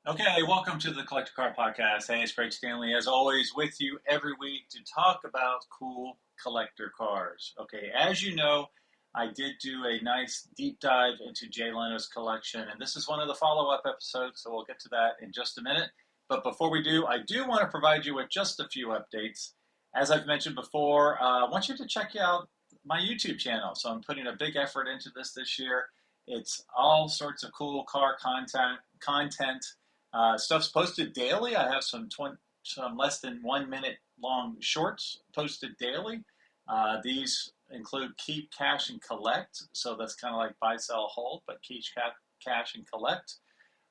Okay, welcome to the Collector Car Podcast. Hey, it's Craig Stanley, as always, with you every week to talk about cool collector cars. Okay, as you know, I did do a nice deep dive into Jay Leno's collection, and this is one of the follow-up episodes, so we'll get to that in just a minute. But before we do, I do want to provide you with just a few updates. As I've mentioned before, I want you to check out my YouTube channel. So I'm putting a big effort into this year. It's all sorts of cool car content. Stuff's posted daily. I have some less than 1 minute long shorts posted daily. These include keep, cash, and collect. So that's kind of like buy, sell, hold, but keep, cash, and collect.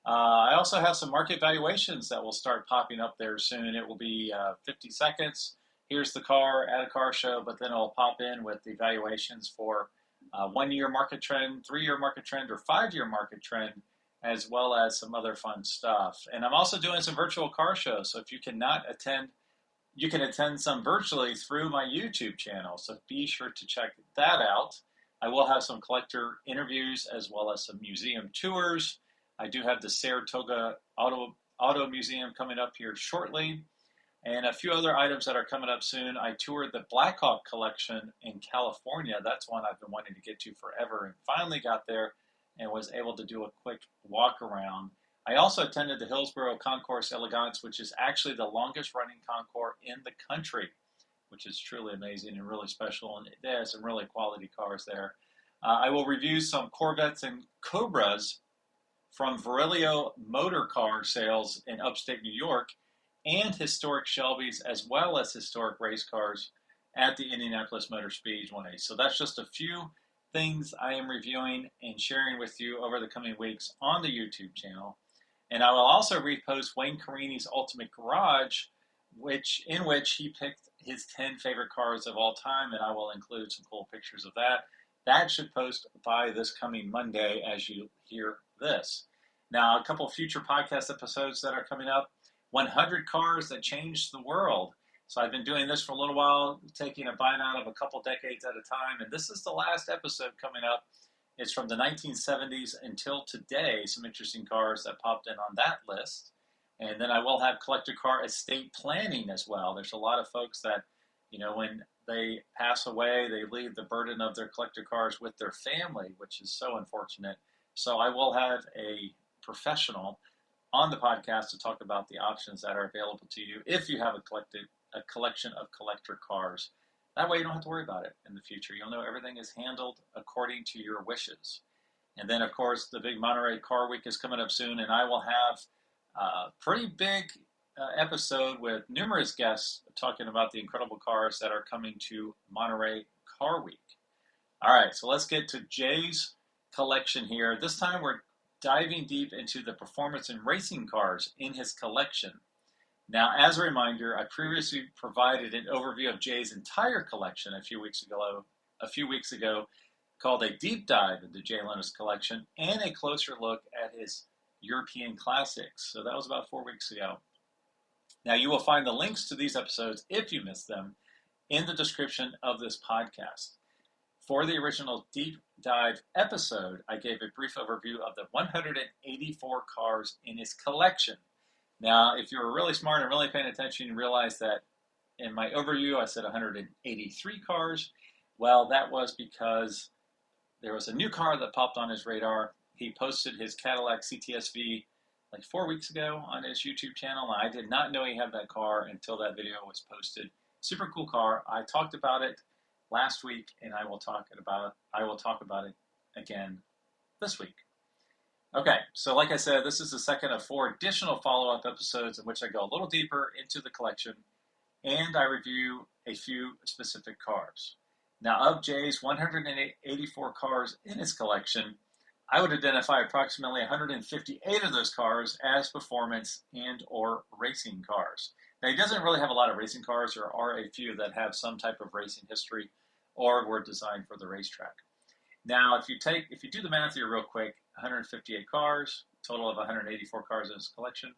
I also have some market valuations that will start popping up there soon. It will be 50 seconds. Here's the car at a car show, but then it'll pop in with the valuations for 1 year market trend, 3 year market trend, or 5 year market trend, as well as some other fun stuff. And I'm also doing some virtual car shows. So if you cannot attend, you can attend some virtually through my YouTube channel. So be sure to check that out. I will have some collector interviews as well as some museum tours. I do have the Saratoga Auto Museum coming up here shortly, and a few other items that are coming up soon. I toured the Blackhawk collection in California. That's one I've been wanting to get to forever and finally got there and was able to do a quick walk around. I also attended the Hillsborough Concours Elegance, which is actually the longest running concours in the country, which is truly amazing and really special. And they have some really quality cars there. I will review some Corvettes and Cobras from Virilio Motor Car Sales in upstate New York, and historic Shelbys, as well as historic race cars at the Indianapolis Motor Speedway. So that's just a few things I am reviewing and sharing with you over the coming weeks on the YouTube channel. And I will also repost Wayne Carini's Ultimate Garage, in which he picked his 10 favorite cars of all time, and I will include some cool pictures of that. That should post by this coming Monday as you hear this. Now, a couple future podcast episodes that are coming up. 100 cars that changed the world. So I've been doing this for a little while, taking a bite out of a couple decades at a time, and this is the last episode coming up. It's from the 1970s until today, some interesting cars that popped in on that list. And then I will have collector car estate planning as well. There's a lot of folks that, when they pass away, they leave the burden of their collector cars with their family, which is so unfortunate. So I will have a professional on the podcast to talk about the options that are available to you if you have a collection of collector cars. That way you don't have to worry about it in the future. You'll know everything is handled according to your wishes. And then, of course, the big Monterey Car Week is coming up soon, and I will have a pretty big episode with numerous guests talking about the incredible cars that are coming to Monterey Car Week. All right, so let's get to Jay's collection here. This time we're diving deep into the performance and racing cars in his collection. Now, as a reminder, I previously provided an overview of Jay's entire collection a few weeks ago, called a deep dive into Jay Leno's collection and a closer look at his European classics. So that was about 4 weeks ago. Now, you will find the links to these episodes, if you missed them, in the description of this podcast. For the original deep dive episode, I gave a brief overview of the 184 cars in his collection. Now, if you were really smart and really paying attention, you realize that in my overview, I said 183 cars. Well, that was because there was a new car that popped on his radar. He posted his Cadillac CTS-V like 4 weeks ago on his YouTube channel. I did not know he had that car until that video was posted. Super cool car. I talked about it last week, and I will talk about it again this week. Okay, so like I said, this is the second of 4 additional follow-up episodes in which I go a little deeper into the collection, and I review a few specific cars. Now, of Jay's 184 cars in his collection, I would identify approximately 158 of those cars as performance and or racing cars. Now, he doesn't really have a lot of racing cars. There are a few that have some type of racing history or were designed for the racetrack. Now, if you do the math here real quick, 158 cars, total of 184 cars in his collection,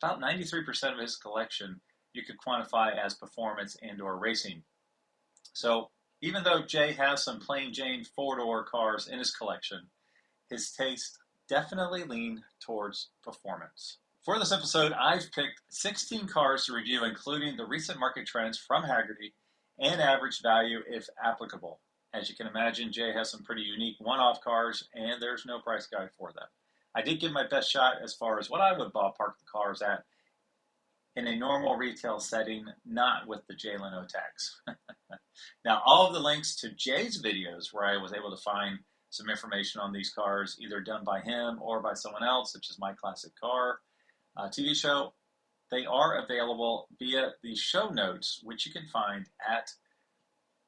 about 93% of his collection you could quantify as performance and or racing. So even though Jay has some plain Jane four-door cars in his collection, his taste definitely lean towards performance. For this episode, I've picked 16 cars to review, including the recent market trends from Haggerty and average value if applicable. As you can imagine, Jay has some pretty unique one-off cars, and there's no price guide for them. I did give my best shot as far as what I would ballpark the cars at in a normal retail setting, not with the Jay Leno tax. Now, all of the links to Jay's videos where I was able to find some information on these cars, either done by him or by someone else, such as My Classic Car TV show, they are available via the show notes, which you can find at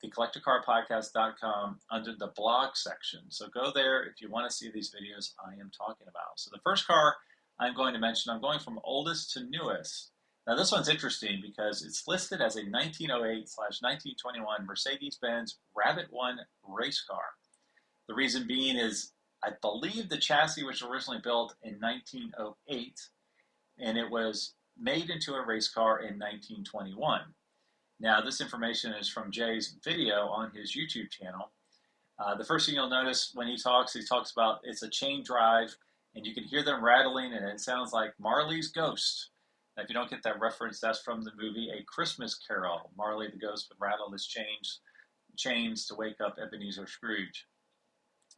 thecollectorcarpodcast.com under the blog section. So go there if you want to see these videos I am talking about. So the first car I'm going to mention, I'm going from oldest to newest. Now this one's interesting because it's listed as a 1908/1921 Mercedes-Benz Rabbit 1 race car. The reason being is I believe the chassis was originally built in 1908 and it was made into a race car in 1921. Now this information is from Jay's video on his YouTube channel. The first thing you'll notice when he talks about it's a chain drive and you can hear them rattling and it sounds like Marley's Ghost. Now, if you don't get that reference, that's from the movie A Christmas Carol. Marley the Ghost would rattle his chains to wake up Ebenezer Scrooge.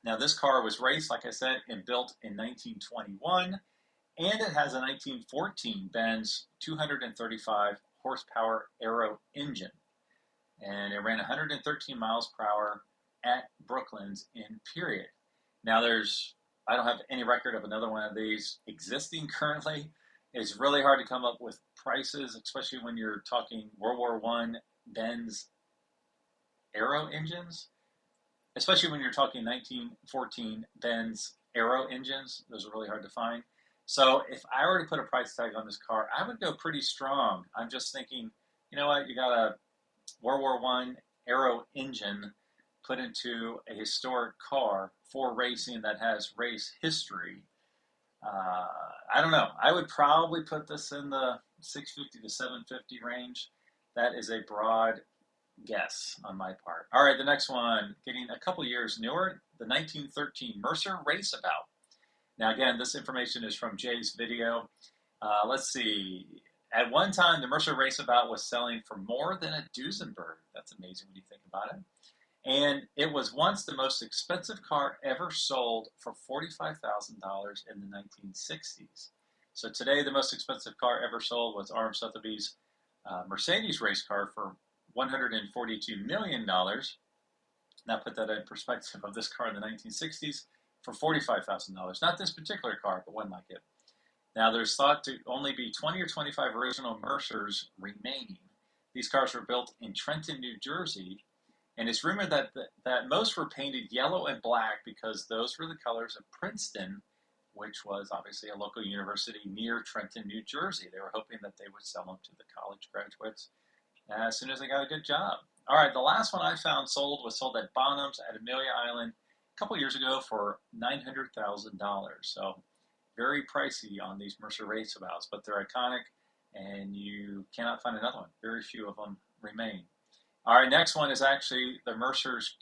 Now, this car was raced, like I said, and built in 1921, and it has a 1914 Benz 235 horsepower Aero engine. And it ran 113 miles per hour at Brooklands in period. Now, I don't have any record of another one of these existing currently. It's really hard to come up with prices, especially when you're talking World War I Benz Aero engines, especially when you're talking 1914 Benz Aero engines. Those are really hard to find. So if I were to put a price tag on this car, I would go pretty strong. I'm just thinking, you know what, you got a World War I Aero engine put into a historic car for racing that has race history. I don't know. I would probably put this in the 650 to 750 range. That is a broad guess on my part. All right, the next one, getting a couple years newer, the 1913 Mercer Raceabout. Now, again, this information is from Jay's video. Let's see. At one time, the Mercer Raceabout was selling for more than a Duesenberg. That's amazing when you think about it. And it was once the most expensive car ever sold for $45,000 in the 1960s. So today, the most expensive car ever sold was Arm Sotheby's Mercedes race car for $142 million. Now put that in perspective of this car in the 1960s for $45,000. Not this particular car, but one like it. Now there's thought to only be 20 or 25 original Mercers remaining. These cars were built in Trenton, New Jersey, and it's rumored that most were painted yellow and black because those were the colors of Princeton, which was obviously a local university near Trenton, New Jersey. They were hoping that they would sell them to the college graduates as soon as they got a good job. All right, the last one I found was sold at Bonham's at Amelia Island a couple years ago for $900,000. So very pricey on these Mercer Raceabouts, but they're iconic, and you cannot find another one. Very few of them remain. All right, next one is actually the Mercer's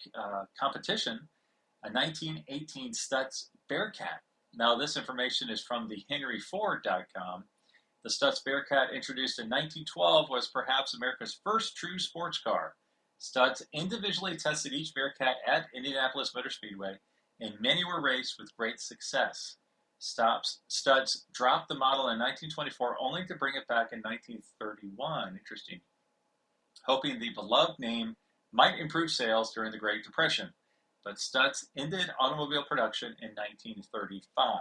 competition, a 1918 Stutz Bearcat. Now, this information is from the henryford.com. The Stutz Bearcat, introduced in 1912, was perhaps America's first true sports car. Stutz individually tested each Bearcat at Indianapolis Motor Speedway, and many were raced with great success. Stutz dropped the model in 1924, only to bring it back in 1931. Interesting. Hoping the beloved name might improve sales during the Great Depression. But Stutz ended automobile production in 1935.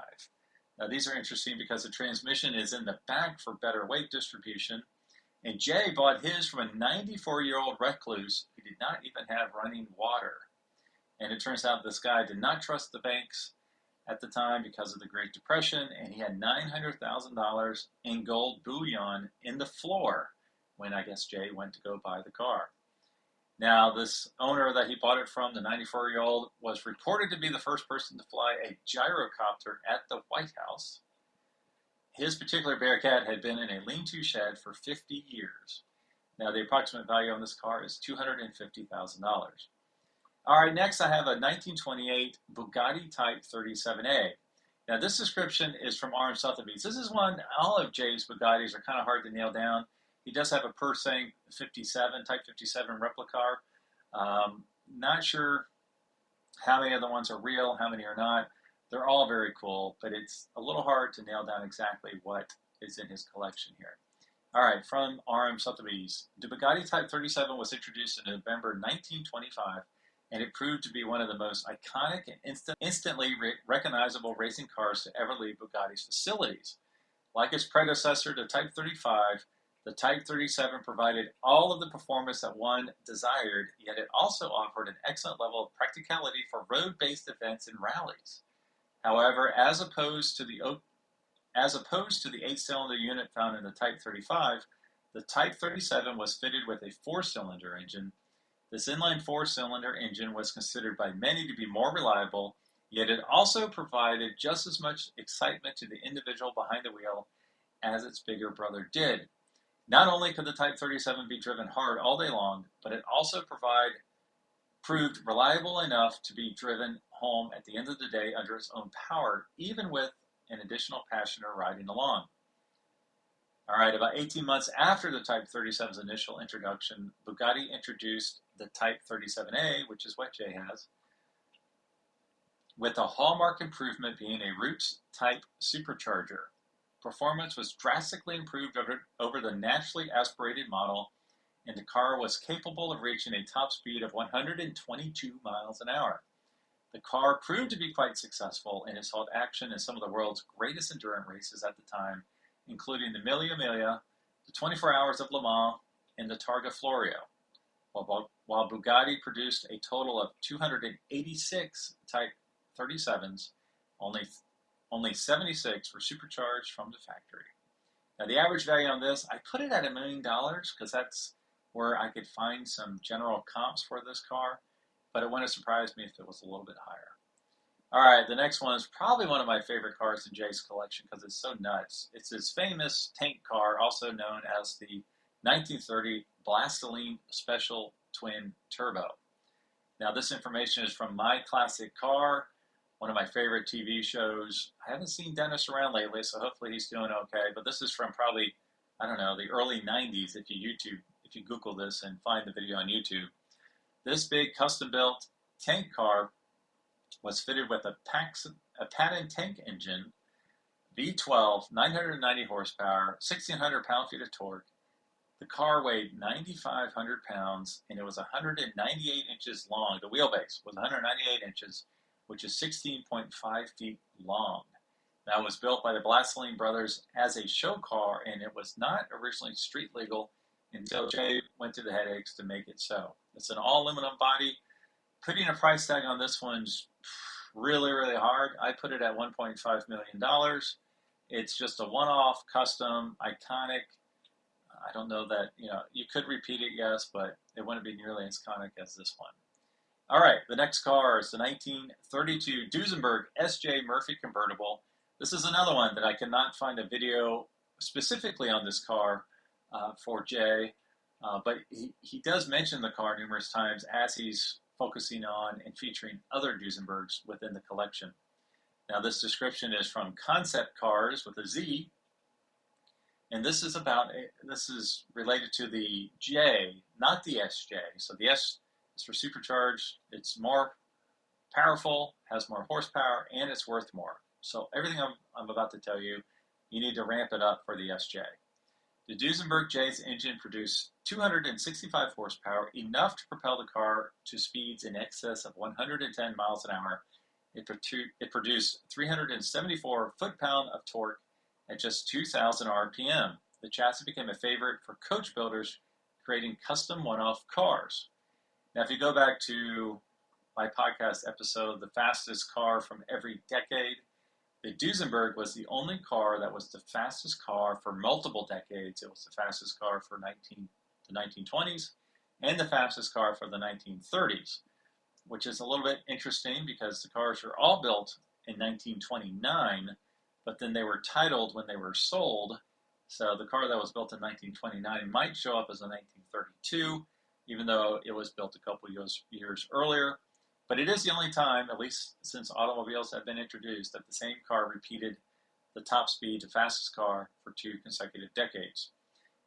Now, these are interesting because the transmission is in the back for better weight distribution. And Jay bought his from a 94-year-old recluse who did not even have running water. And it turns out this guy did not trust the banks at the time because of the Great Depression, and he had $900,000 in gold bullion in the floor when I guess Jay went to go buy the car. Now, this owner that he bought it from, the 94-year-old, was reported to be the first person to fly a gyrocopter at the White House. His particular Bearcat had been in a lean-to shed for 50 years. Now, the approximate value on this car is $250,000. All right, next I have a 1928 Bugatti Type 37A. Now, this description is from RM Sotheby's. This is one, all of Jay's Bugattis are kind of hard to nail down. He does have a Persing 57, Type 57 replica car. Not sure how many other ones are real, how many are not. They're all very cool, but it's a little hard to nail down exactly what is in his collection here. All right, from RM Sotheby's. The Bugatti Type 37 was introduced in November 1925, and it proved to be one of the most iconic and instantly recognizable racing cars to ever leave Bugatti's facilities. Like its predecessor, the Type 35, the Type 37 provided all of the performance that one desired, yet it also offered an excellent level of practicality for road-based events and rallies. However, as opposed to the 8-cylinder unit found in the Type 35, the Type 37 was fitted with a 4-cylinder engine. This inline 4-cylinder engine was considered by many to be more reliable, yet it also provided just as much excitement to the individual behind the wheel as its bigger brother did. Not only could the Type 37 be driven hard all day long, but it also proved reliable enough to be driven home at the end of the day under its own power, even with an additional passenger riding along. All right, about 18 months after the Type 37's initial introduction, Bugatti introduced the Type 37A, which is what Jay has, with a hallmark improvement being a Roots Type supercharger. Performance was drastically improved over the naturally aspirated model, and the car was capable of reaching a top speed of 122 miles an hour. The car proved to be quite successful and has held action in some of the world's greatest endurance races at the time, including the Mille Miglia, the 24 Hours of Le Mans, and the Targa Florio. While Bugatti produced a total of 286 Type 37s, only 76 were supercharged from the factory. Now, the average value on this, I put it at $1 million because that's where I could find some general comps for this car, but it wouldn't surprise me if it was a little bit higher. All right, the next one is probably one of my favorite cars in Jay's collection because it's so nuts. It's his famous tank car, also known as the 1930 Blastolene Special Twin Turbo. Now, this information is from My Classic Car, one of my favorite TV shows. I haven't seen Dennis around lately, so hopefully he's doing okay. But this is from probably, I don't know, the early 90s if you Google this and find the video on YouTube. This big custom-built tank car was fitted with a patent tank engine, V12, 990 horsepower, 1,600 pound-feet of torque. The car weighed 9,500 pounds, and it was 198 inches long. The wheelbase was 198 inches, which is 16.5 feet long. That was built by the Blastolene brothers as a show car, and it was not originally street legal until Jay went through the headaches to make it so. It's an all-aluminum body. Putting a price tag on this one's really, really hard. I put it at $1.5 million. It's just a one-off, custom, iconic. I don't know that, you could repeat it, yes, but it wouldn't be nearly as iconic as this one. All right, the next car is the 1932 Duesenberg SJ Murphy-Convertible. This is another one that I cannot find a video specifically on this car for Jay, but he does mention the car numerous times as he's focusing on and featuring other Duesenbergs within the collection. Now, this description is from Concept Cars with a Z, and this is related to the J, not the SJ. So the S is for supercharged. It's more powerful, has more horsepower, and it's worth more. So everything I'm about to tell you, you need to ramp it up for the SJ. The Duesenberg J's engine produced 265 horsepower, enough to propel the car to speeds in excess of 110 miles an hour. It produced 374 foot-pound of torque at just 2,000 RPM. The chassis became a favorite for coach builders, creating custom one-off cars. Now, if you go back to my podcast episode, The Fastest Car from Every Decade, the Duesenberg was the only car that was the fastest car for multiple decades. It was the fastest car for the 1920s and the fastest car for the 1930s, which is a little bit interesting because the cars were all built in 1929, but then they were titled when they were sold. So the car that was built in 1929 might show up as a 1932, even though it was built a couple years earlier. But it is the only time, at least since automobiles have been introduced, that the same car repeated the top speed to fastest car for 2 consecutive decades.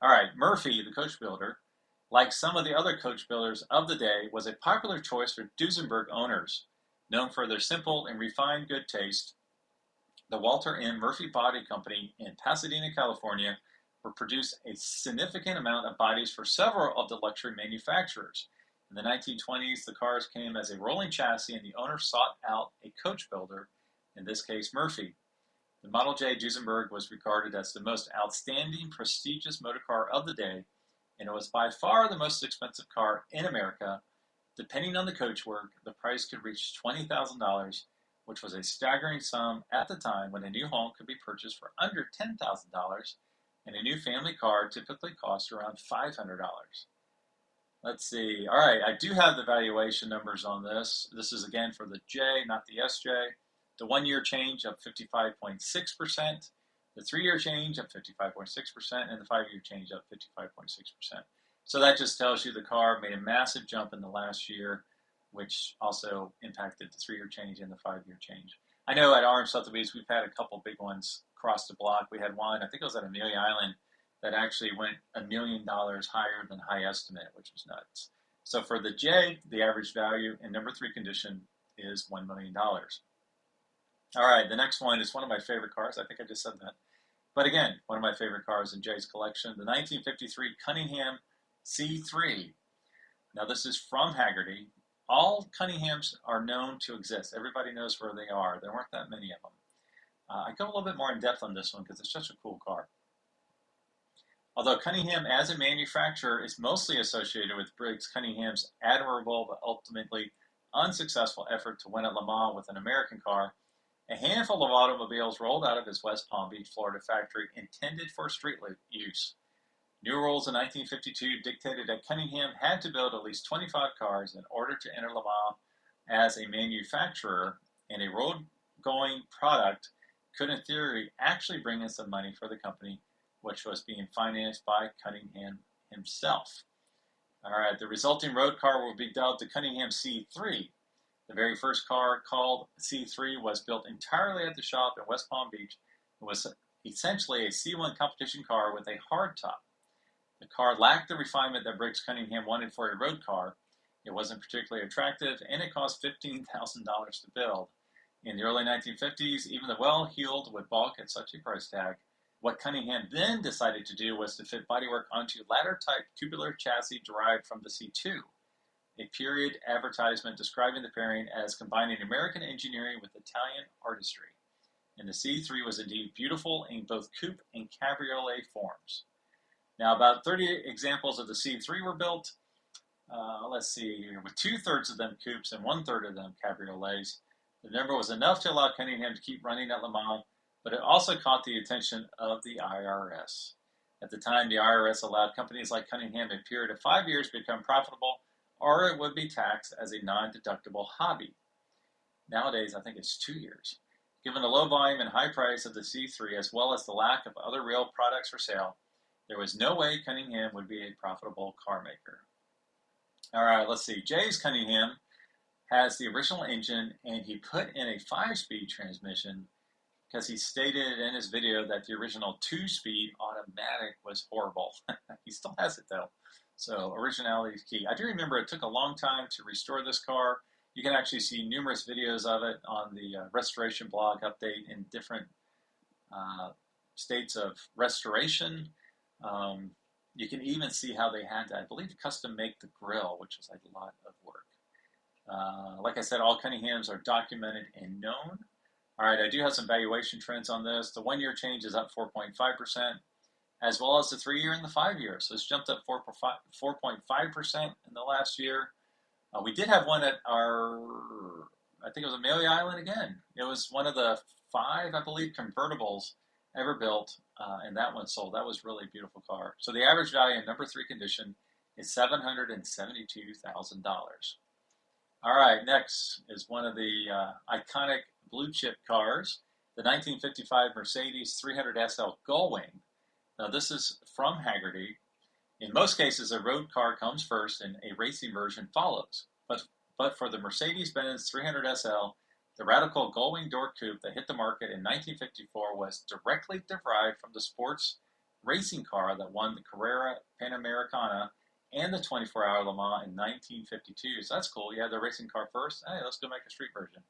All right, Murphy, the coach builder, like some of the other coach builders of the day, was a popular choice for Duesenberg owners. Known for their simple and refined good taste, the Walter M. Murphy Body Company in Pasadena, California, would produce a significant amount of bodies for several of the luxury manufacturers. In the 1920s, the cars came as a rolling chassis, and the owner sought out a coach builder, in this case Murphy. The Model J Duesenberg was regarded as the most outstanding, prestigious motor car of the day, and it was by far the most expensive car in America. Depending on the coachwork, the price could reach $20,000, which was a staggering sum at the time when a new home could be purchased for under $10,000, and a new family car typically cost around $500. Let's see. All right, I do have the valuation numbers on this. This is again for the J, not the SJ. The 1-year change of 55.6%, the 3-year change of 55.6%, and the 5-year change of 55.6%. So that just tells you the car made a massive jump in the last year, which also impacted the 3-year change and the 5-year change. I know at Orange Sotheby's we've had a couple big ones cross the block. We had one, I think it was at Amelia Island, that actually went $1 million higher than high estimate, which was nuts. So for the J, the average value in number 3 condition is $1 million. All right, the next one is one of my favorite cars. I think I just said that. But again, one of my favorite cars in Jay's collection, the 1953 Cunningham C3. Now this is from Hagerty. All Cunninghams are known to exist. Everybody knows where they are. There weren't that many of them. I go a little bit more in depth on this one because it's such a cool car. Although Cunningham as a manufacturer is mostly associated with Briggs Cunningham's admirable but ultimately unsuccessful effort to win at Le Mans with an American car, a handful of automobiles rolled out of his West Palm Beach, Florida factory intended for street use. New rules in 1952 dictated that Cunningham had to build at least 25 cars in order to enter Le Mans as a manufacturer, and a road-going product could in theory actually bring in some money for the company, which was being financed by Cunningham himself. All right, the resulting road car will be dubbed the Cunningham C3. The very first car, called C3, was built entirely at the shop in West Palm Beach. It was essentially a C1 competition car with a hard top. The car lacked the refinement that Briggs Cunningham wanted for a road car. It wasn't particularly attractive, and it cost $15,000 to build. In the early 1950s, even the well-heeled would balk at such a price tag. What Cunningham then decided to do was to fit bodywork onto ladder-type tubular chassis derived from the C2, a period advertisement describing the pairing as combining American engineering with Italian artistry. And the C3 was indeed beautiful in both coupe and cabriolet forms. Now, about 30 examples of the C3 were built. Let's see here, with 2/3 of them coupes and 1/3 of them cabriolets. The number was enough to allow Cunningham to keep running at Le Mans, but it also caught the attention of the IRS. At the time, the IRS allowed companies like Cunningham a period of 5 years to become profitable, or it would be taxed as a non-deductible hobby. Nowadays, I think it's 2 years. Given the low volume and high price of the C3, as well as the lack of other real products for sale, there was no way Cunningham would be a profitable car maker. All right, let's see. Jay's Cunningham has the original engine, and he put in a 5-speed transmission because he stated in his video that the original 2-speed automatic was horrible. He still has it though. So originality is key. I do remember it took a long time to restore this car. You can actually see numerous videos of it on the restoration blog update in different states of restoration. You can even see how they had to, I believe, custom make the grill, which was a lot of work. Like I said, all Cunninghams are documented and known. All right, I do have some valuation trends on this. The 1-year change is up 4.5%, as well as the 3-year and the 5-year. So it's jumped up 4.5% in the last year. We did have one at our, I think it was Amelia Island again. It was one of the 5, I believe, convertibles ever built, and that one sold. That was really a beautiful car. So the average value in number 3 condition is $772,000. All right, next is one of the iconic blue chip cars, the 1955 Mercedes 300 SL Gullwing. Now this is from Hagerty. In most cases, a road car comes first and a racing version follows. But but for the Mercedes-Benz 300 SL, the radical Gullwing door coupe that hit the market in 1954 was directly derived from the sports racing car that won the Carrera Panamericana and the 24-hour Le Mans in 1952. So that's cool. You had the racing car first. Hey, let's go make a street version.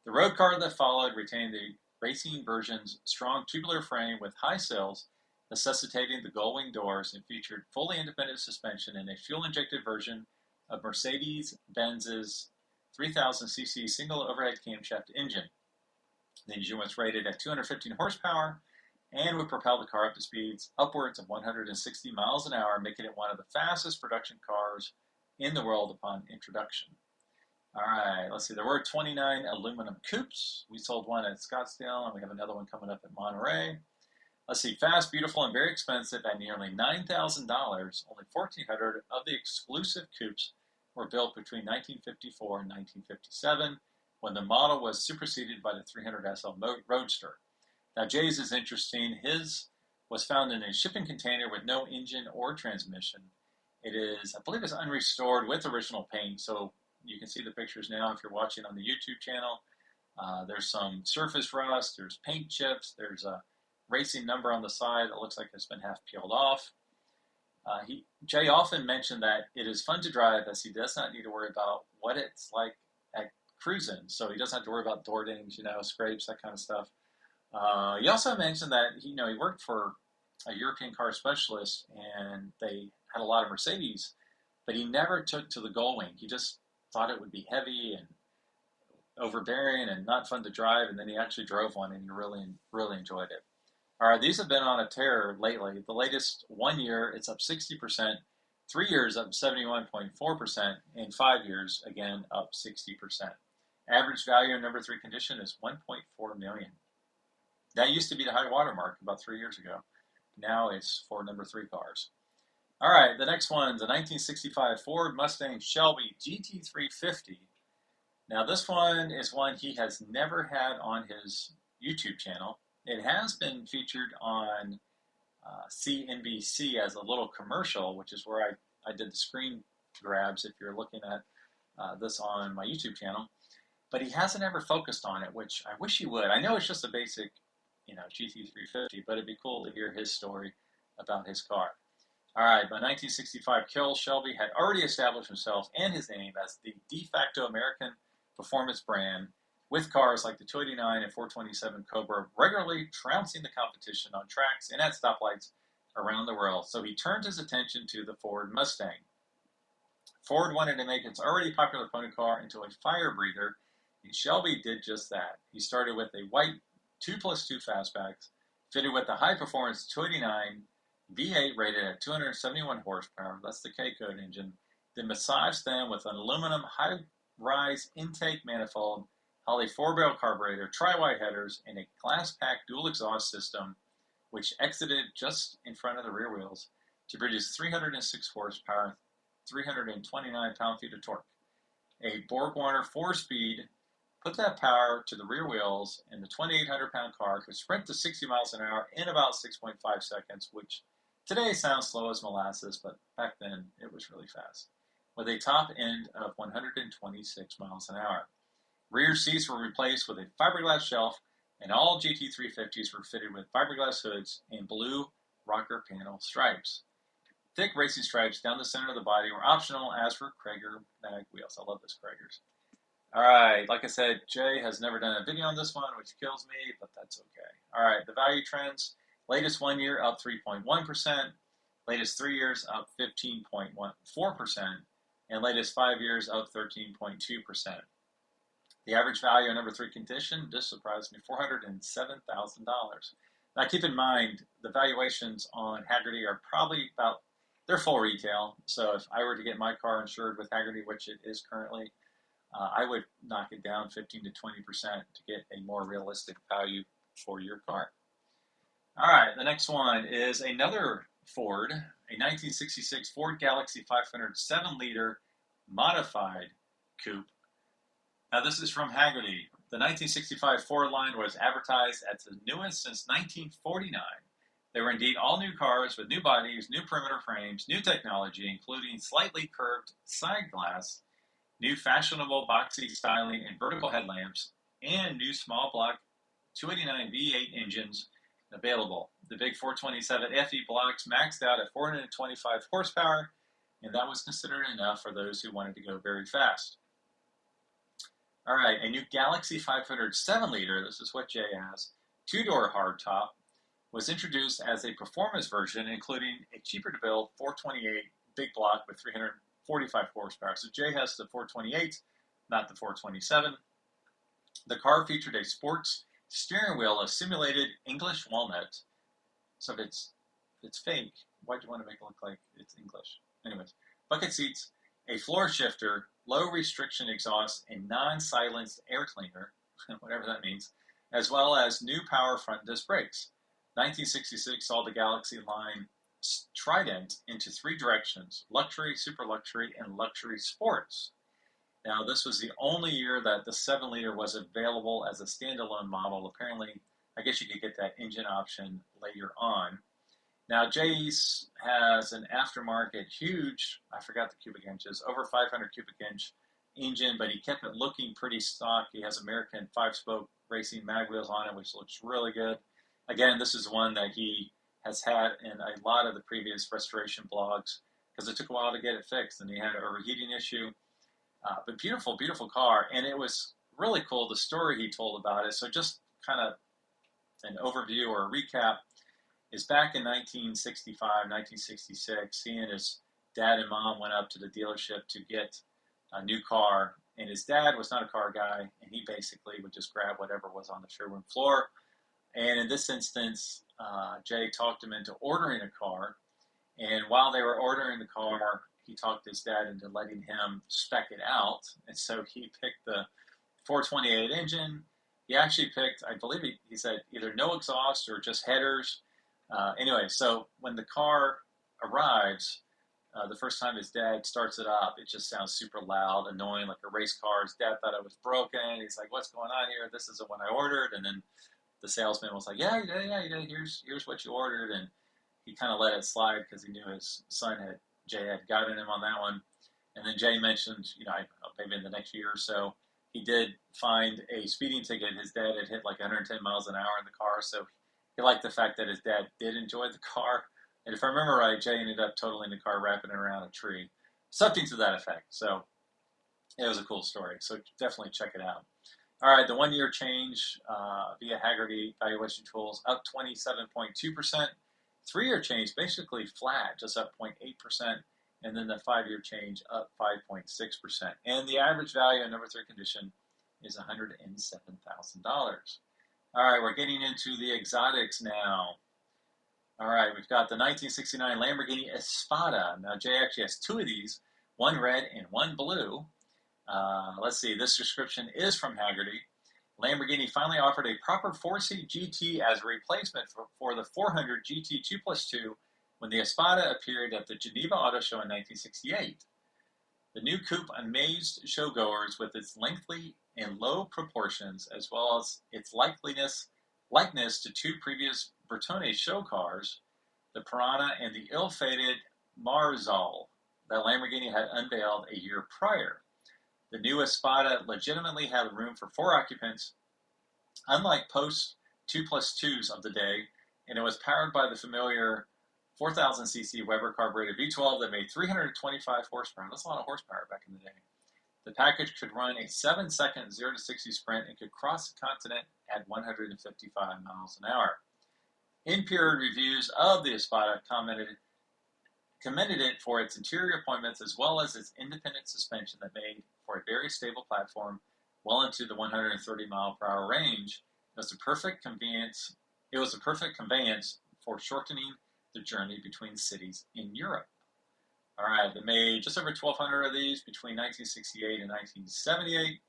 The road car that followed retained the racing version's strong tubular frame with high sills, necessitating the Gullwing doors, and featured fully independent suspension in a fuel-injected version of Mercedes-Benz's 3,000cc single overhead camshaft engine. The engine was rated at 215 horsepower and would propel the car up to speeds upwards of 160 miles an hour, making it one of the fastest production cars in the world upon introduction. All right, let's see. There were 29 aluminum coupes. We sold one at Scottsdale, and we have another one coming up at Monterey. Let's see. Fast, beautiful, and very expensive at nearly $9,000. Only 1,400 of the exclusive coupes were built between 1954 and 1957, when the model was superseded by the 300 SL Roadster. Now, Jay's is interesting. His was found in a shipping container with no engine or transmission. It is, I believe it's unrestored with original paint, so you can see the pictures now if you're watching on the YouTube channel. There's some surface rust, there's paint chips, there's a racing number on the side that looks like it's been half peeled off. Jay often mentioned that it is fun to drive as he does not need to worry about what it's like at cruising. So he doesn't have to worry about door dings, scrapes, that kind of stuff. He also mentioned that he worked for a European car specialist and they had a lot of Mercedes, but he never took to the Gullwing. He just thought it would be heavy and overbearing and not fun to drive, and then he actually drove one and he really, really enjoyed it. All right, these have been on a tear lately. The latest 1 year, it's up 60%, 3 years up 71.4%, and 5 years, again, up 60%. Average value in number 3 condition is $1.4 million. That used to be the high water mark about 3 years ago. Now it's for number 3 cars. All right, the next one, the 1965 Ford Mustang Shelby GT350. Now this one is one he has never had on his YouTube channel. It has been featured on CNBC as a little commercial, which is where I did the screen grabs if you're looking at this on my YouTube channel. But he hasn't ever focused on it, which I wish he would. I know it's just a basic, GT350, but it'd be cool to hear his story about his car. All right, by 1965 kill, Shelby had already established himself and his name as the de facto American performance brand, with cars like the 289 and 427 Cobra regularly trouncing the competition on tracks and at stoplights around the world. So he turned his attention to the Ford Mustang. Ford wanted to make its already popular pony car into a fire breather, and Shelby did just that. He started with a white 2+2 fastbacks, fitted with the high-performance 289 V8 rated at 271 horsepower, that's the K-Code engine, then massaged them with an aluminum high-rise intake manifold, Holley 4-barrel carburetor, tri-wide headers, and a glass-pack dual exhaust system, which exited just in front of the rear wheels to produce 306 horsepower, 329 pound-feet of torque. A Borg-Warner 4-speed put that power to the rear wheels, and the 2,800-pound car could sprint to 60 miles an hour in about 6.5 seconds, which today sounds slow as molasses, but back then it was really fast, with a top end of 126 miles an hour. Rear seats were replaced with a fiberglass shelf, and all GT350s were fitted with fiberglass hoods and blue rocker panel stripes. Thick racing stripes down the center of the body were optional, as were Krager mag wheels. I love those Kragers. All right, like I said, Jay has never done a video on this one, which kills me, but that's okay. All right, the value trends. Latest 1 year up 3.1%, latest 3 years up 15.14%, and latest 5 years up 13.2%. The average value in number 3 condition, this surprised me, $407,000. Now keep in mind, the valuations on Hagerty are probably about, they're full retail, so if I were to get my car insured with Hagerty, which it is currently, I would knock it down 15 to 20% to get a more realistic value for your car. All right, the next one is another Ford, a 1966 Ford Galaxie 500 7-liter modified coupe. Now this is from Hagerty. The 1965 Ford line was advertised as the newest since 1949. They were indeed all new cars with new bodies, new perimeter frames, new technology, including slightly curved side glass, new fashionable boxy styling and vertical headlamps, and new small block 289 V8 engines available. The big 427 FE blocks maxed out at 425 horsepower, and that was considered enough for those who wanted to go very fast. All right, a new Galaxie 500 7-liter, this is what Jay has, two-door hardtop, was introduced as a performance version, including a cheaper-to-build 428 big block with 345 horsepower. So Jay has the 428, not the 427. The car featured a sports steering wheel, a simulated English walnut. So if it's fake, why do you want to make it look like it's English? Anyways, bucket seats, a floor shifter, low restriction exhaust, and non-silenced air cleaner, whatever that means, as well as new power front disc brakes. 1966 saw the Galaxie line trident into three directions: luxury, super luxury, and luxury sports. Now, this was the only year that the 7-liter was available as a standalone model. Apparently, I guess you could get that engine option later on. Now, Jay's has an aftermarket huge, I forgot the cubic inches, over 500 cubic inch engine, but he kept it looking pretty stock. He has American 5-spoke racing mag wheels on it, which looks really good. Again, this is one that he has had in a lot of the previous restoration blogs because it took a while to get it fixed, and he had a overheating issue. But beautiful, beautiful car, and it was really cool, the story he told about it. So just kind of an overview or a recap is back in 1965, 1966, he and his dad and mom went up to the dealership to get a new car, and his dad was not a car guy, and he basically would just grab whatever was on the showroom floor. And in this instance, Jay talked him into ordering a car, and while they were ordering the car, he talked his dad into letting him spec it out, and so he picked the 428 engine. He actually picked, I believe he said, either no exhaust or just headers. Anyway, so when the car arrives, the first time his dad starts it up, it just sounds super loud, annoying, like a race car. His dad thought it was broken. He's like, "What's going on here? This isn't what I ordered." And then the salesman was like, "Yeah, you did. Here's what you ordered." And he kind of let it slide because he knew his son Jay had gotten him on that one. And then Jay mentioned, maybe in the next year or so, he did find a speeding ticket. His dad had hit like 110 miles an hour in the car, so he liked the fact that his dad did enjoy the car. And if I remember right, Jay ended up totaling the car, wrapping it around a tree, something to that effect. So it was a cool story. So definitely check it out. All right, the 1-year change via Haggerty Valuation Tools up 27.2%. 3-year change basically flat, just up 0.8%. And then the 5-year change up 5.6%. And the average value in number 3 condition is $107,000. All right, we're getting into the exotics now. All right, we've got the 1969 Lamborghini Espada. Now, Jay actually has 2 of these, one red and one blue. Let's see, this description is from Haggerty. Lamborghini finally offered a proper 4-seat GT as a replacement for the 400 GT 2+2 when the Espada appeared at the Geneva Auto Show in 1968. The new coupe amazed showgoers with its lengthy and low proportions, as well as its likeness to 2 previous Bertone show cars, the Piranha and the ill-fated Marzal, that Lamborghini had unveiled a year prior. The new Espada legitimately had room for 4 occupants, unlike post 2+2s of the day, and it was powered by the familiar 4,000cc Weber carbureted V12 that made 325 horsepower. That's a lot of horsepower back in the day. The package could run a 7-second 0-60 sprint and could cross the continent at 155 miles an hour. In-period reviews of the Espada commended it for its interior appointments as well as its independent suspension that made for a very stable platform well into the 130 mile per hour range. It was the perfect conveyance for shortening the journey between cities in Europe. All right, they made just over 1,200 of these between 1968 and 1978.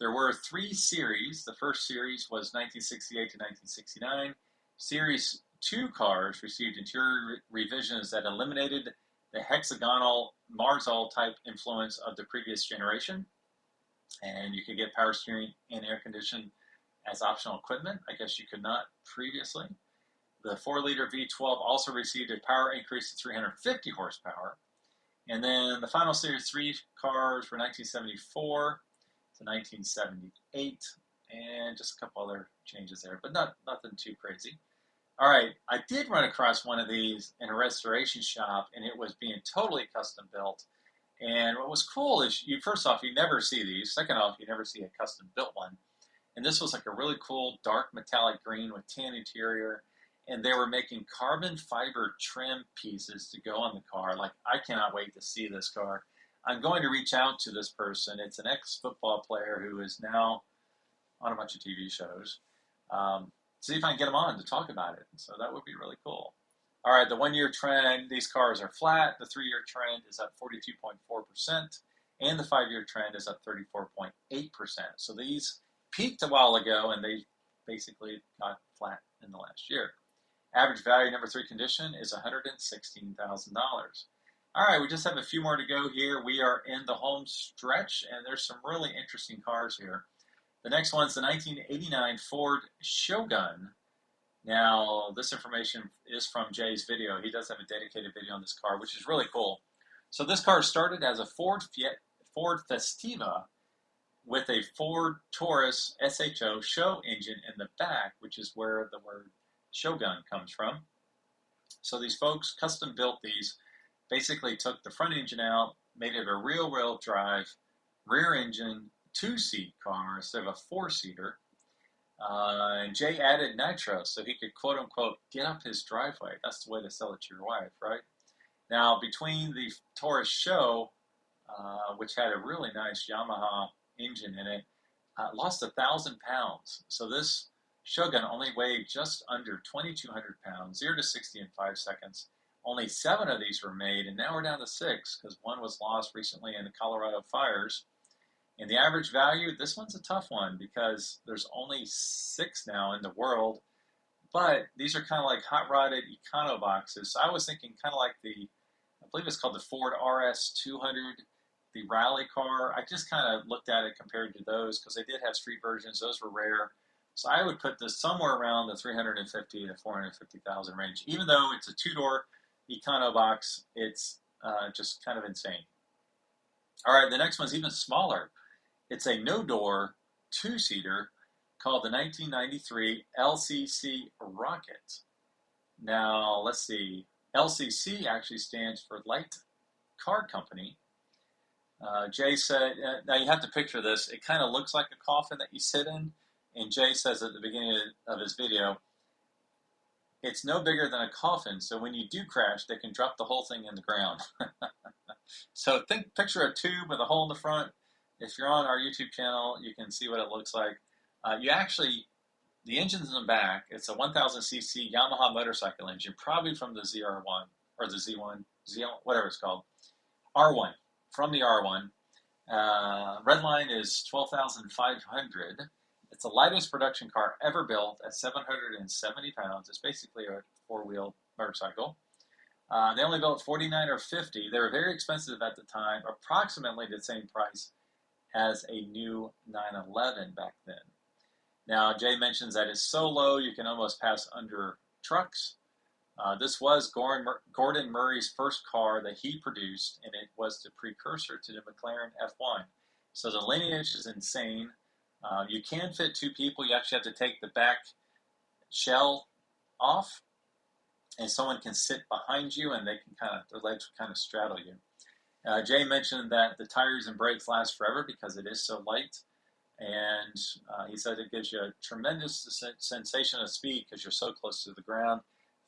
There were 3 series. The first series was 1968 to 1969. Series 2 cars received interior revisions that eliminated the hexagonal Marzal type influence of the previous generation. And you could get power steering and air conditioning as optional equipment. I guess you could not previously. The 4-liter V12 also received a power increase to 350 horsepower. And then the final Series 3 cars were 1974 to 1978, and just a couple other changes there, but nothing too crazy. All right, I did run across one of these in a restoration shop, and it was being totally custom built. And what was cool is, first off, you never see these. Second off, you never see a custom built one. And this was like a really cool dark metallic green with tan interior. And they were making carbon fiber trim pieces to go on the car. Like, I cannot wait to see this car. I'm going to reach out to this person. It's an ex-football player who is now on a bunch of TV shows. See if I can get him on to talk about it. So that would be really cool. All right, the 1-year trend, these cars are flat. The 3-year trend is up 42.4%. And the 5-year trend is up 34.8%. So these peaked a while ago, and they basically got flat in the last year. Average value, number 3 condition, is $116,000. All right, we just have a few more to go here. We are in the home stretch, and there's some really interesting cars here. The next one's the 1989 Ford Shogun. Now, this information is from Jay's video. He does have a dedicated video on this car, which is really cool. So this car started as a Ford Festiva with a Ford Taurus SHO show engine in the back, which is where the word Shogun comes from. So these folks custom built these, basically took the front engine out, made it a rear-wheel drive, rear engine, 2-seat car instead of a 4-seater. And Jay added nitro so he could, quote unquote, get up his driveway. That's the way to sell it to your wife, right? Now, between the Taurus Show, which had a really nice Yamaha engine in it, lost 1,000 pounds. So this Shogun only weighed just under 2,200 pounds, 0 to 60 in 5 seconds. Only 7 of these were made, and now we're down to 6 because one was lost recently in the Colorado fires. And the average value, this one's a tough one because there's only 6 now in the world, but these are kind of like hot-rodded econo boxes. So I was thinking kind of like I believe it's called the Ford RS200, the rally car. I just kind of looked at it compared to those because they did have street versions. Those were rare. So I would put this somewhere around the 350 to 450,000 range. Even though it's a 2-door econo box, it's just kind of insane. All right, the next one's even smaller. It's a no-door 2-seater called the 1993 LCC Rocket. Now, let's see. LCC actually stands for Light Car Company. Jay said, now you have to picture this. It kind of looks like a coffin that you sit in. And Jay says at the beginning of his video, it's no bigger than a coffin. So when you do crash, they can drop the whole thing in the ground. So picture a tube with a hole in the front. If you're on our YouTube channel, you can see what it looks like. The engine's in the back. It's a 1,000cc Yamaha motorcycle engine, probably from the ZR1 or the Z1, whatever it's called. R1, from the R1. Red line is 12,500. It's the lightest production car ever built at 770 pounds. It's basically a 4-wheel motorcycle. They only built 49 or 50. They were very expensive at the time, approximately the same price as a new 911 back then. Now, Jay mentions that it's so low you can almost pass under trucks. This was Gordon Murray's first car that he produced, and it was the precursor to the McLaren F1. So the lineage is insane. You can fit 2 people. You actually have to take the back shell off, and someone can sit behind you, and their legs kind of straddle you. Jay mentioned that the tires and brakes last forever because it is so light, and he said it gives you a tremendous sensation of speed because you're so close to the ground.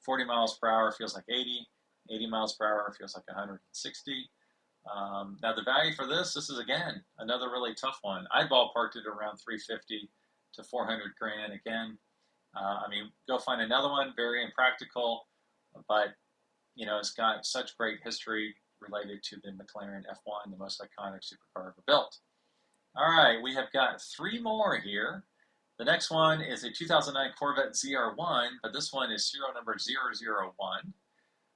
40 miles per hour feels like 80. 80 miles per hour feels like 160. Now the value for this is again another really tough one. I ballparked it around 350 to 400 grand. Again, go find another one. Very impractical, but it's got such great history related to the McLaren F1, the most iconic supercar ever built. All right, we have got 3 more here. The next one is a 2009 Corvette ZR1, but this one is serial number 001.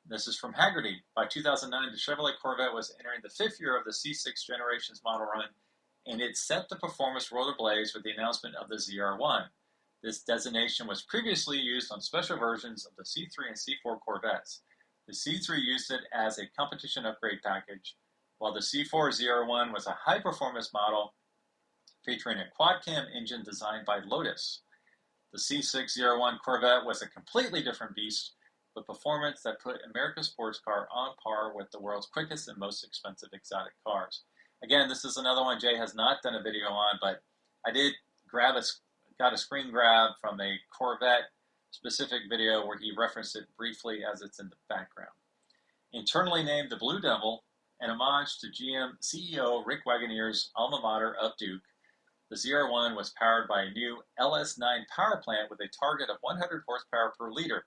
This is from Hagerty. By 2009, the Chevrolet Corvette was entering the 5th year of the C6 Generations model run, and it set the performance rollerblades with the announcement of the ZR1. This designation was previously used on special versions of the C3 and C4 Corvettes. The C3 used it as a competition upgrade package, while the C401 was a high-performance model featuring a quad-cam engine designed by Lotus. The C601 Corvette was a completely different beast with performance that put America's sports car on par with the world's quickest and most expensive exotic cars. Again, this is another one Jay has not done a video on, but I did got a screen grab from a Corvette specific video where he referenced it briefly as it's in the background. Internally named the Blue Devil, an homage to GM CEO Rick Wagoner's alma mater of Duke, the ZR1 was powered by a new LS9 power plant with a target of 100 horsepower per liter.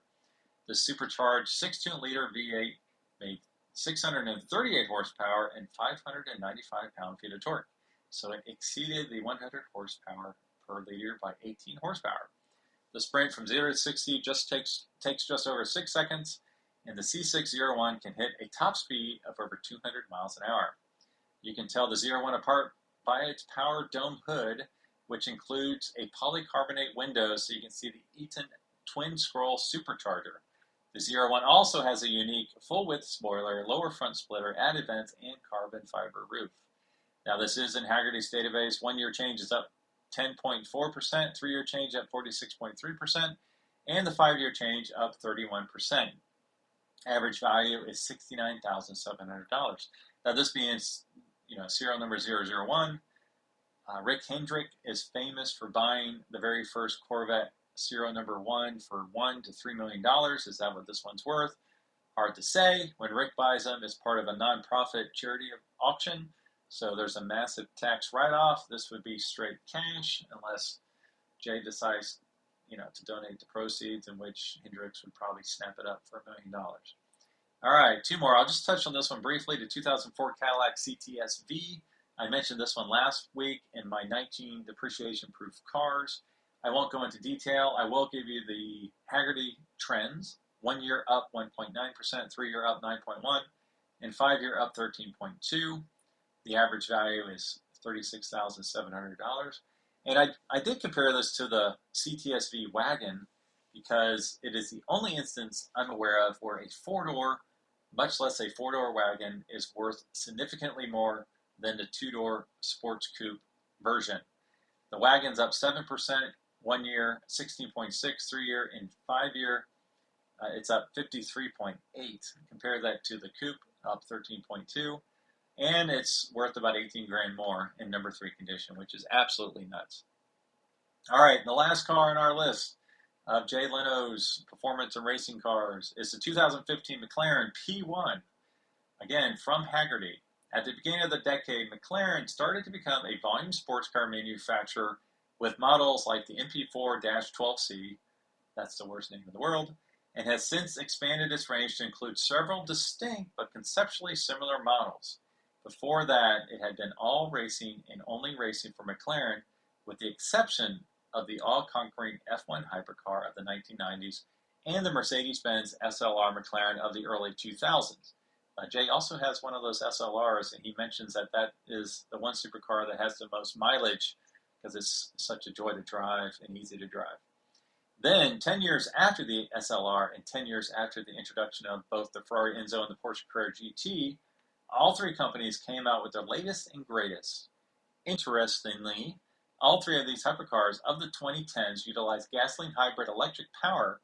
The supercharged 16-liter V8 made 638 horsepower and 595 pound-feet of torque, so it exceeded the 100 horsepower per liter by 18 horsepower. The sprint from 0 to 60 just takes just over 6 seconds, and the C601 can hit a top speed of over 200 miles an hour. You can tell the ZR1 apart by its power dome hood, which includes a polycarbonate window so you can see the Eaton twin-scroll supercharger. The ZR1 also has a unique full-width spoiler, lower front splitter, added vents, and carbon fiber roof. Now this is in Hagerty's database. 1-year change is up 10.4%, 3-year change up 46.3%, and the 5-year change up 31%. Average value is $69,700. Now this being, serial number 001, Rick Hendrick is famous for buying the very first Corvette serial number 1 for $1 to $3 million. Is that what this one's worth? Hard to say. When Rick buys them as part of a non-profit charity auction, so there's a massive tax write-off. This would be straight cash unless Jay decides, to donate the proceeds, in which Hendricks would probably snap it up for $1 million. All right, 2 more. I'll just touch on this one briefly. The 2004 Cadillac CTS-V. I mentioned this one last week in my 19 depreciation-proof cars. I won't go into detail. I will give you the Hagerty trends. 1 year up 1.9%, 3-year up 9.1%, and 5-year up 13.2%. The average value is $36,700. And I did compare this to the CTS-V wagon because it is the only instance I'm aware of where a 4-door, much less a 4-door wagon, is worth significantly more than the 2-door sports coupe version. The wagon's up 7%, 1 year, 16.6%, 3-year, and 5-year. It's up 53.8%. Compare that to the coupe, up 13.2%. And it's worth about 18 grand more in number 3 condition, which is absolutely nuts. All right, the last car on our list of Jay Leno's performance and racing cars is the 2015 McLaren P1. Again, from Hagerty. At the beginning of the decade, McLaren started to become a volume sports car manufacturer with models like the MP4-12C, that's the worst name in the world, and has since expanded its range to include several distinct but conceptually similar models. Before that, it had been all racing and only racing for McLaren, with the exception of the all-conquering F1 hypercar of the 1990s and the Mercedes-Benz SLR McLaren of the early 2000s. Jay also has one of those SLRs, and he mentions that that is the one supercar that has the most mileage because it's such a joy to drive and easy to drive. Then, 10 years after the SLR and 10 years after the introduction of both the Ferrari Enzo and the Porsche Carrera GT, all 3 companies came out with their latest and greatest. Interestingly, all 3 of these hypercars of the 2010s utilize gasoline hybrid electric power,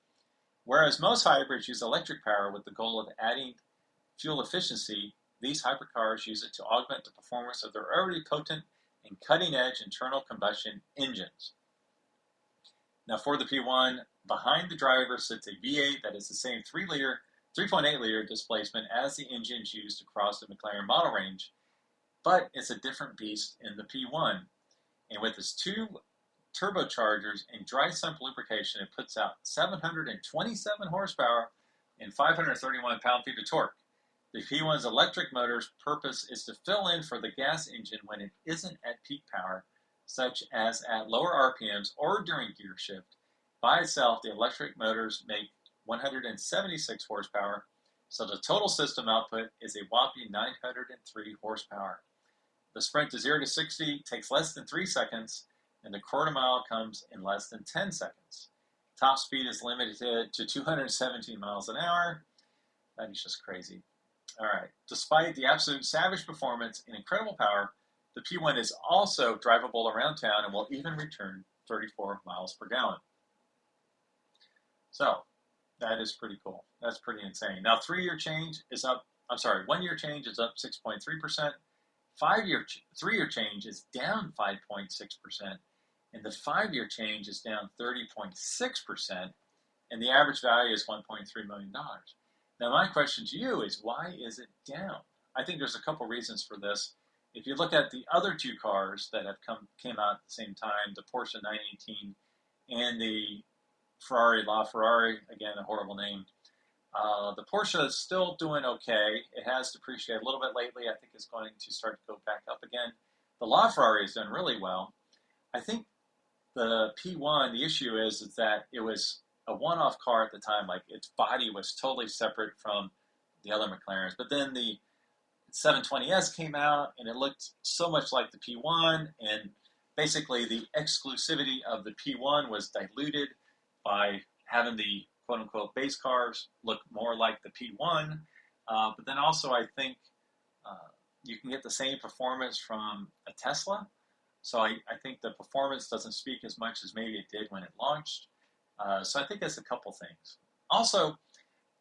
whereas most hybrids use electric power with the goal of adding fuel efficiency. These hypercars use it to augment the performance of their already potent and cutting-edge internal combustion engines. Now for the P1, behind the driver sits a V8 that is the same 3.8-liter displacement as the engines used across the McLaren model range, but it's a different beast in the P1. And with its 2 turbochargers and dry sump lubrication, it puts out 727 horsepower and 531 pound-feet of torque. The P1's electric motor's purpose is to fill in for the gas engine when it isn't at peak power, such as at lower RPMs or during gear shift. By itself, the electric motors make 176 horsepower, so the total system output is a whopping 903 horsepower. The sprint to 0 to 60 takes less than 3 seconds, and the quarter mile comes in less than 10 seconds. Top speed is limited to 217 miles an hour. That is just crazy. All right. Despite the absolute savage performance and incredible power, the P1 is also drivable around town and will even return 34 miles per gallon. So that is pretty cool. That's pretty insane. Now, 3-year change is up. I'm sorry, 1-year change is up 6.3%. 3-year change is down 5.6%. And the 5-year change is down 30.6%. And the average value is $1.3 million. Now, my question to you is, why is it down? I think there's a couple reasons for this. If you look at the other two cars that have came out at the same time, the Porsche 918 and the Ferrari LaFerrari, again, a horrible name. The Porsche is still doing okay. It has depreciated a little bit lately. I think it's going to start to go back up again. The LaFerrari has done really well. I think the P1, the issue is that it was a one-off car at the time. Like, its body was totally separate from the other McLarens. But then the 720S came out, and it looked so much like the P1, and basically the exclusivity of the P1 was diluted by having the quote-unquote base cars look more like the P1. But then also I think you can get the same performance from a Tesla. So I think the performance doesn't speak as much as maybe it did when it launched. So I think that's a couple things. Also,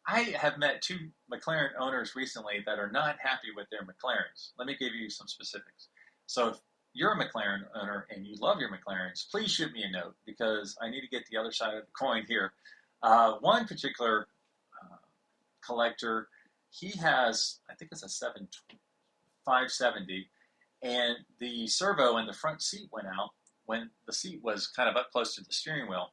I have met 2 McLaren owners recently that are not happy with their McLarens. Let me give you some specifics. So if you're a McLaren owner and you love your McLarens, please shoot me a note because I need to get the other side of the coin here. One particular collector, he has, I think it's a 570, and the servo in the front seat went out when the seat was kind of up close to the steering wheel.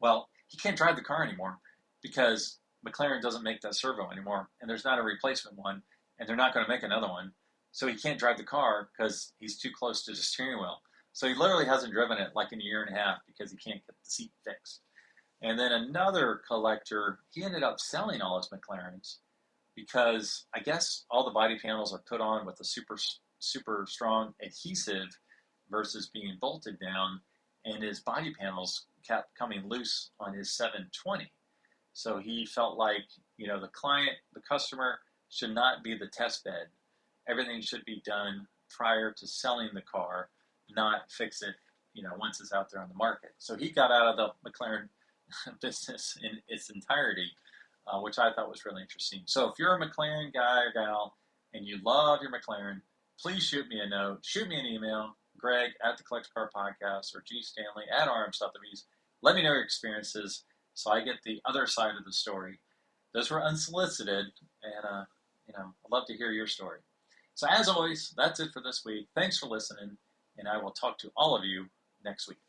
Well, he can't drive the car anymore because McLaren doesn't make that servo anymore, and there's not a replacement one, and they're not going to make another one. So he can't drive the car because he's too close to the steering wheel. So he literally hasn't driven it like in a year and a half because he can't get the seat fixed. And then another collector, he ended up selling all his McLarens because I guess all the body panels are put on with a super strong adhesive versus being bolted down, and his body panels kept coming loose on his 720. So he felt like, the customer should not be the test bed. Everything should be done prior to selling the car, not fix it, once it's out there on the market. So he got out of the McLaren business in its entirety, which I thought was really interesting. So if you're a McLaren guy or gal and you love your McLaren, please shoot me a note, shoot me an email, Greg at the Collector Car Podcast or G Stanley at RM-Sotheby's. Let me know your experiences so I get the other side of the story. Those were unsolicited, and I'd love to hear your story. So as always, that's it for this week. Thanks for listening, and I will talk to all of you next week.